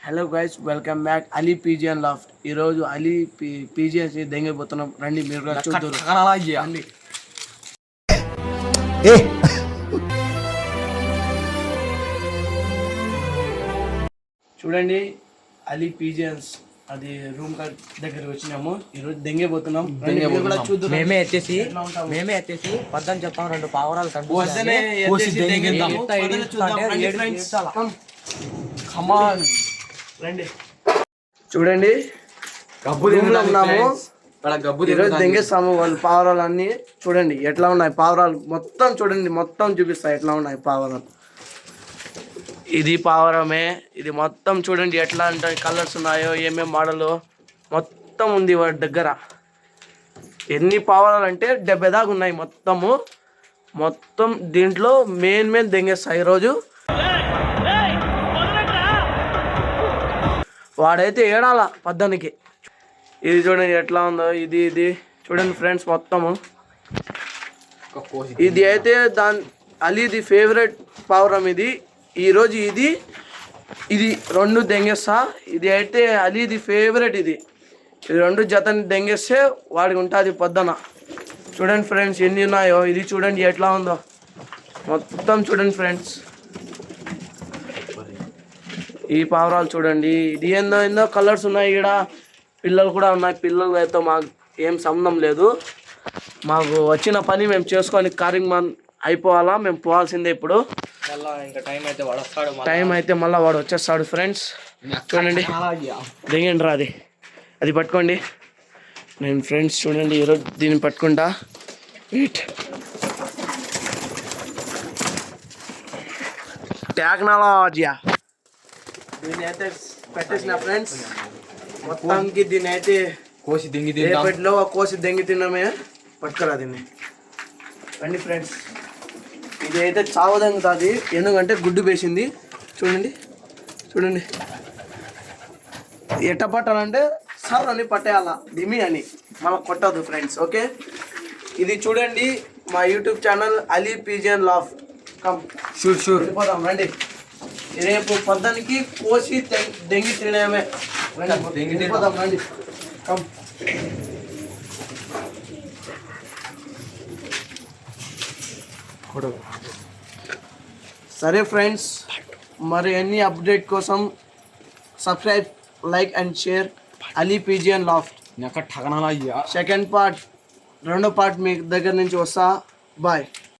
Hello guys, welcome back Ali pigeon laughed. ఈరోజు Ali pigeons దెంగిపోతున్నాం. రండి మీరు కూడా చూద్దరు. చూడండి, అలీ పీజియన్స్ అది రూమ్ దగ్గరికి వచ్చినాము. ఈరోజు దెంగిపోతున్నాం. మేమే ఎత్తేసి పద్దని చెప్తాం. 2 పావురాలు రండి. చూడండి, ఉన్నాము. ఈరోజు దెంగేస్తాము. వాళ్ళు పావురాలు అన్ని చూడండి ఎట్లా ఉన్నాయి. పావురాలు మొత్తం చూడండి, మొత్తం చూపిస్తాయి ఎట్లా ఉన్నాయి పావురాలు. ఇది పావురమే. ఇది మొత్తం చూడండి ఎట్లా అంటే కలర్స్ ఉన్నాయో, ఏమేమి మోడల్ మొత్తం ఉంది వాడి దగ్గర. ఎన్ని పావురాలు అంటే 70 దాకా ఉన్నాయి మొత్తం దీంట్లో మెయిన్ దెంగేస్తాయి ఈరోజు. వాడైతే ఏడాల పద్దనికి. ఇది చూడండి ఎట్లా ఉందో. ఇది చూడండి ఫ్రెండ్స్, మొత్తము ఇది అయితే అలీది ఫేవరెట్ పావురం. ఇది ఈరోజు ఇది 2 దెంగేస్తా. ఇది అయితే అలీది ఫేవరెట్. ఇది 2 జతని దెంగేస్తే వాడికి ఉంటుంది పొద్దున. చూడండి ఫ్రెండ్స్ ఎన్ని ఉన్నాయో. ఇది చూడండి ఎట్లా ఉందో మొత్తం. చూడండి ఫ్రెండ్స్, ఈ పావురాలు చూడండి. ఇది ఏందో కలర్స్ ఉన్నాయి. ఇక్కడ పిల్లలు కూడా ఉన్నాయి. పిల్లలు అయితే మాకు ఏం సంబంధం లేదు. మాకు వచ్చిన పని మేము చేసుకొని కార్యక్రమం అయిపోవాలా. మేము పోవాల్సిందే. ఇప్పుడు టైం అయితే మళ్ళీ వాడు వచ్చేస్తాడు. ఫ్రెండ్స్ చూడండి, దిగండి రా. అది పట్టుకోండి. నేను ఫ్రెండ్స్ చూడండి ఈరోజు దీన్ని పట్టుకుంటా. టెక్నాలజీ దీన్ని అయితే పెట్టేసిన ఫ్రెండ్స్. మొత్తానికి దీన్ని అయితే కోసి దెంగి తిన్నామే. పట్టుకురా దీన్ని. రండి ఫ్రెండ్స్, ఇది అయితే చావదంగుతుంది. ఎందుకంటే గుడ్డు వేసింది. చూడండి ఎట్ట పట్టాలంటే సర్ అని పట్టేయాలా, దిమి అని. మళ్ళీ కొట్టదు ఫ్రెండ్స్. ఓకే, ఇది చూడండి మా YouTube channel Ali pigeon laughed. Come sure వెళ్ళిపోదాం రండి. రేపు పొద్దునికి కోసి దెంగి తినేమే. వెళ్ళిపోదాం రండి. కమ్. సరే ఫ్రెండ్స్, మరి అన్ని అప్డేట్ కోసం subscribe, like and share Ali pigeon laughed. Second part, 2వ పార్ట్ మీ దగ్గర నుంచి వస్తా. బాయ్.